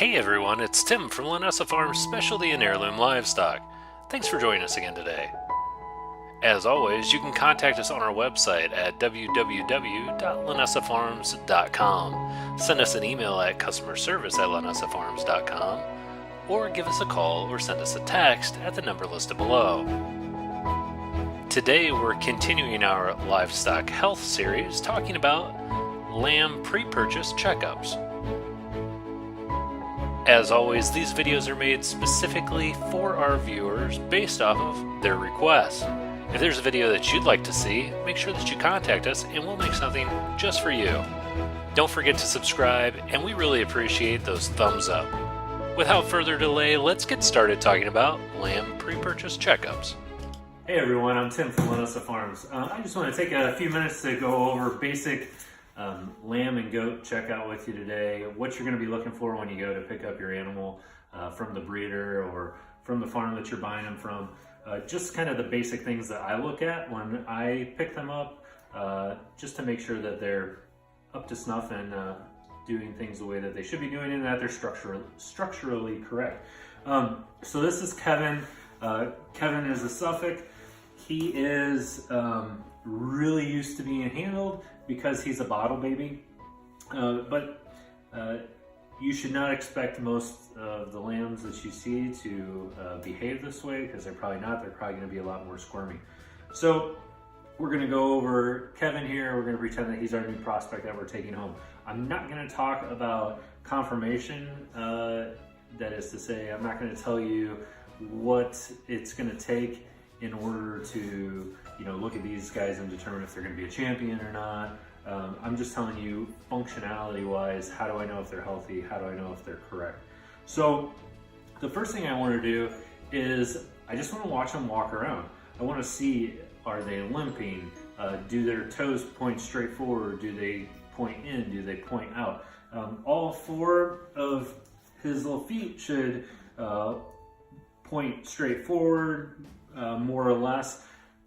Hey everyone, it's Tim from Linessa Farms Specialty and Heirloom Livestock. Thanks for joining us again today. As always, you can contact us on our website at www.linessafarms.com. Send us an email at customerservice@linessafarms.com, or give us a call or send us a text at the number listed below. Today we're continuing our livestock health series talking about lamb pre-purchase checkups. As always, these videos are made specifically for our viewers based off of their requests. If there's a video that you'd like to see, make sure that you contact us and we'll make something just for you. Don't forget to subscribe, and we really appreciate those thumbs up. Without further delay, let's get started talking about lamb pre-purchase checkups. Hey everyone, I'm Tim from Linessa Farms. I just want to take a few minutes to go over basic lamb and goat checkout with you today. What you're going to be looking for when you go to pick up your animal from the breeder or from the farm that you're buying them from. Just kind of the basic things that I look at when I pick them up, just to make sure that they're up to snuff and doing things the way that they should be doing and that they're structurally correct. So this is Kevin. Kevin is a Suffolk. He is really used to being handled because he's a bottle baby, but you should not expect most of the lambs that you see to behave this way, because they're probably not. They're probably going to be a lot more squirmy. So we're going to go over Kevin here. We're going to pretend that he's our new prospect that we're taking home. I'm not going to talk about conformation. That is to say, I'm not going to tell you what it's going to take in order to, look at these guys and determine if they're going to be a champion or not. I'm just telling you, functionality wise, how do I know if they're healthy? How do I know if they're correct? So the first thing I want to do is I just want to watch them walk around. I want to see, are they limping? Do their toes point straight forward? Do they point in? Do they point out? All four of his little feet should point straight forward, more or less,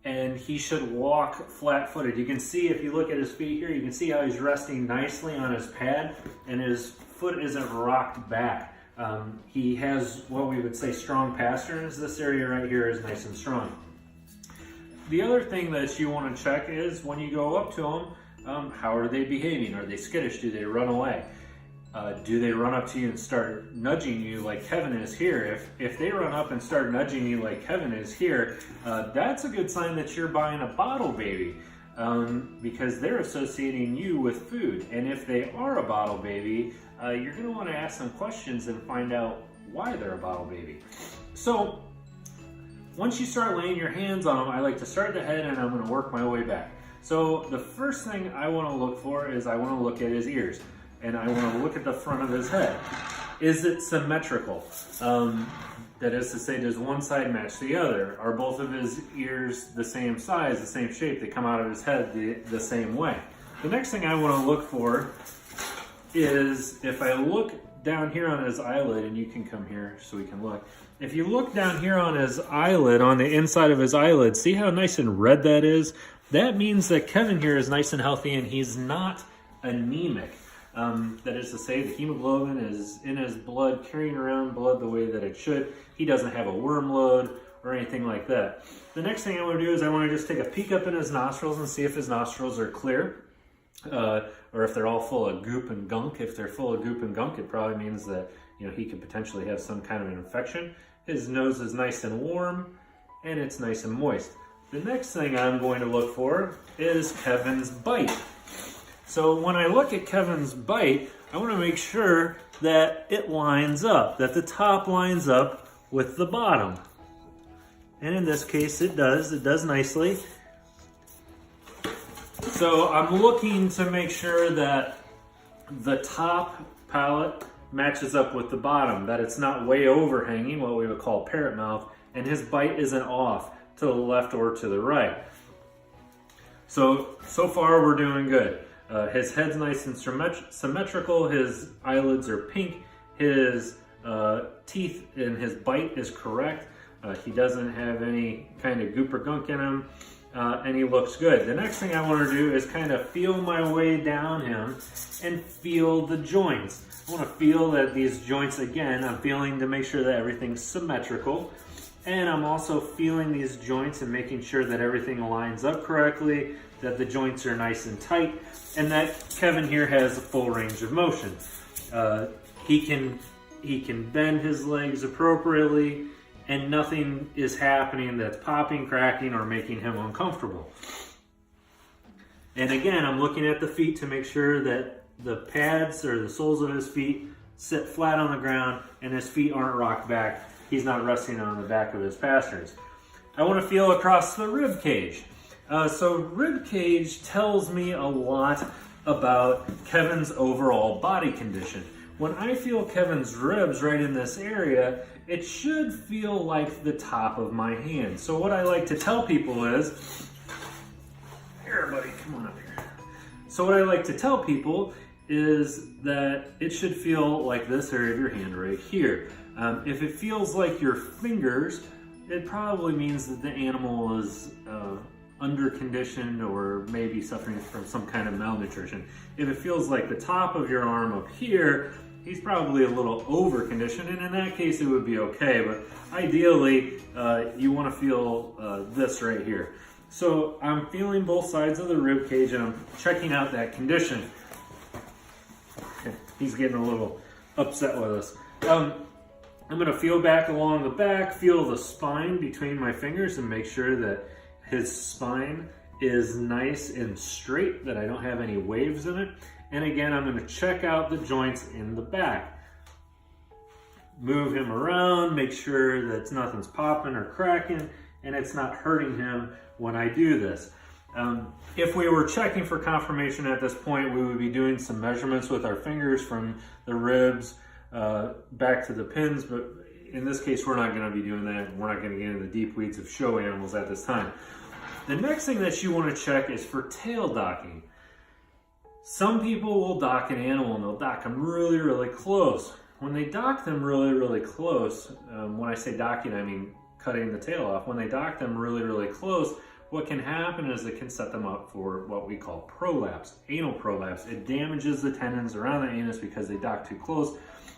and he should walk flat-footed. You can see, if you look at his feet here, you can see how he's resting nicely on his pad and his foot isn't rocked back. He has what we would say strong pasterns. This area right here is nice and strong. The other thing that you want to check is when you go up to them, how are they behaving? Are they skittish? Do they run away? Do they run up to you and start nudging you like Kevin is here? If they run up and start nudging you like Kevin is here, that's a good sign that you're buying a bottle baby, because they're associating you with food. And if they are a bottle baby, you're going to want to ask some questions and find out why they're a bottle baby. So once you start laying your hands on them, I like to start at the head and I'm going to work my way back. So the first thing I want to look for is I want to look at his ears. And I want to look at the front of his head. Is it symmetrical? That is to say, does one side match the other? Are both of his ears the same size, the same shape? They come out of his head the same way. The next thing I want to look for is, if I look down here on his eyelid, and you can come here so we can look. If you look down here on his eyelid, on the inside of his eyelid, see how nice and red that is? That means that Kevin here is nice and healthy and he's not anemic. That is to say, the hemoglobin is in his blood, carrying around blood the way that it should. He doesn't have a worm load or anything like that. The next thing I want to do is I want to just take a peek up in his nostrils and see if his nostrils are clear, or if they're all full of goop and gunk. If they're full of goop and gunk, it probably means that he could potentially have some kind of an infection. His nose is nice and warm, and it's nice and moist. The next thing I'm going to look for is Kevin's bite. So when I look at Kevin's bite, I want to make sure that it lines up, that the top lines up with the bottom. And in this case, it does nicely. So I'm looking to make sure that the top palate matches up with the bottom, that it's not way overhanging, what we would call parrot mouth, and his bite isn't off to the left or to the right. So far we're doing good. His head's nice and symmetrical, his eyelids are pink, his teeth in his bite is correct, he doesn't have any kind of goop or gunk in him, and he looks good. The next thing I want to do is kind of feel my way down him and feel the joints. I want to feel that these joints, again, I'm feeling to make sure that everything's symmetrical. And I'm also feeling these joints and making sure that everything lines up correctly, that the joints are nice and tight, and that Kevin here has a full range of motion. He can bend his legs appropriately, and nothing is happening that's popping, cracking, or making him uncomfortable. And again, I'm looking at the feet to make sure that the pads or the soles of his feet sit flat on the ground and his feet aren't rocked back. He's not resting on the back of his pastures. I want to feel across the rib cage. So rib cage tells me a lot about Kevin's overall body condition. When I feel Kevin's ribs right in this area, it should feel like the top of my hand. So what I like to tell people is, here buddy, come on up here. So what I like to tell people is that it should feel like this area of your hand right here. If it feels like your fingers, it probably means that the animal is underconditioned or maybe suffering from some kind of malnutrition. If it feels like the top of your arm up here, he's probably a little overconditioned, and in that case it would be okay, but ideally you want to feel this right here. So I'm feeling both sides of the rib cage and I'm checking out that condition. He's getting a little upset with us. I'm going to feel back along the back, feel the spine between my fingers and make sure that his spine is nice and straight, that I don't have any waves in it. And again, I'm going to check out the joints in the back. Move him around, make sure that nothing's popping or cracking, and it's not hurting him when I do this. If we were checking for confirmation at this point, we would be doing some measurements with our fingers from the ribs back to the pins, but in this case we're not going to be doing that. We're not going to get into the deep weeds of show animals at this time. The next thing that you want to check is for tail docking. Some people will dock an animal and they'll dock them really, really close. When they dock them really, really close, when I say docking, I mean cutting the tail off. When they dock them really, really close, what can happen is it can set them up for what we call prolapse, anal prolapse. It damages the tendons around the anus because they dock too close.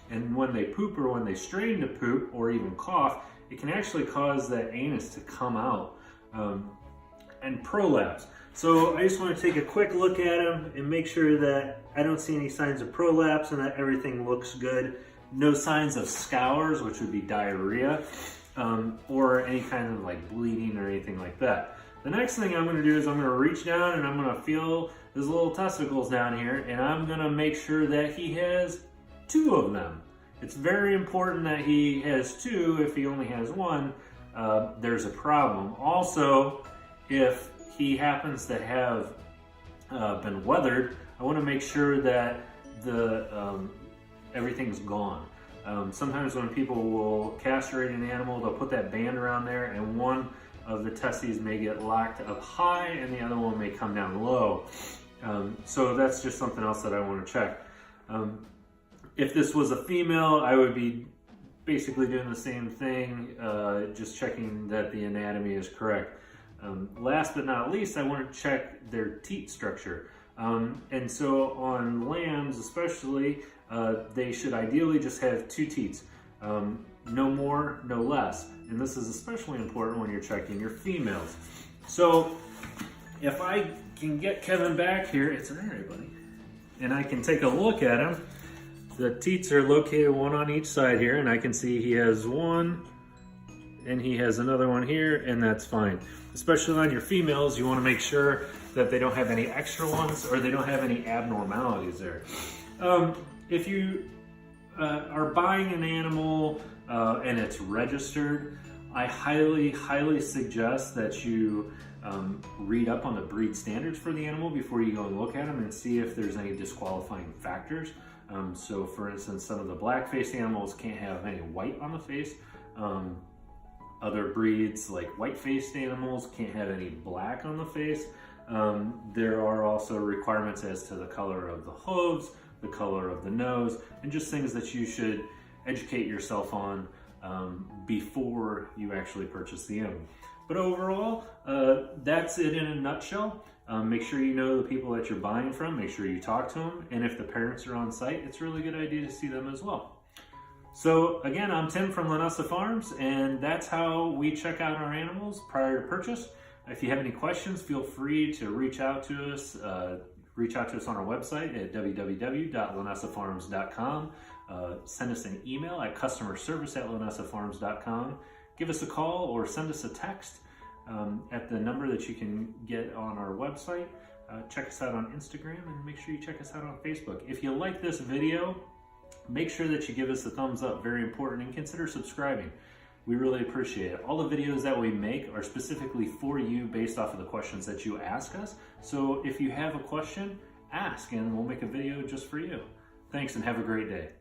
And when they poop or when they strain to poop or even cough, it can actually cause that anus to come out and prolapse. So I just want to take a quick look at him and make sure that I don't see any signs of prolapse and that everything looks good. No signs of scours, which would be diarrhea, or any kind of like bleeding or anything like that. The next thing I'm going to do is I'm going to reach down and I'm going to feel his little testicles down here, and I'm going to make sure that he has 2 of them. It's very important that he has 2. If he only has 1, there's a problem. Also, if he happens to have been weathered, I want to make sure that the everything's gone. Sometimes when people will castrate an animal, they'll put that band around there, and one of the testes may get locked up high and the other one may come down low. So that's just something else that I want to check. If this was a female, I would be basically doing the same thing, just checking that the anatomy is correct. Last but not least, I want to check their teat structure. And so on lambs especially, they should ideally just have 2 teats. No more, no less. And this is especially important when you're checking your females. So if I can get Kevin back here, it's all right, buddy. And I can take a look at him. The teats are located 1 on each side here, and I can see he has 1 and he has another one here, and that's fine. Especially on your females, you want to make sure that they don't have any extra ones or they don't have any abnormalities there. If you are buying an animal and it's registered, I highly suggest that you read up on the breed standards for the animal before you go and look at them and see if there's any disqualifying factors. So for instance, some of the black-faced animals can't have any white on the face. Other breeds, like white-faced animals, can't have any black on the face. There are also requirements as to the color of the hooves, the color of the nose, and just things that you should educate yourself on before you actually purchase the animal. But overall, that's it in a nutshell. Make sure you know the people that you're buying from, make sure you talk to them, and if the parents are on site, it's a really good idea to see them as well. So again, I'm Tim from Linessa Farms, and that's how we check out our animals prior to purchase. If you have any questions, feel free to reach out to us. Reach out to us on our website at www.linessafarms.com. Send us an email at customerservice@linessafarms.com. Give us a call or send us a text at the number that you can get on our website. Check us out on Instagram, and make sure you check us out on Facebook. If you like this video, make sure that you give us a thumbs up, very important, and consider subscribing. We really appreciate it. All the videos that we make are specifically for you based off of the questions that you ask us. So if you have a question, ask, and we'll make a video just for you. Thanks, and have a great day.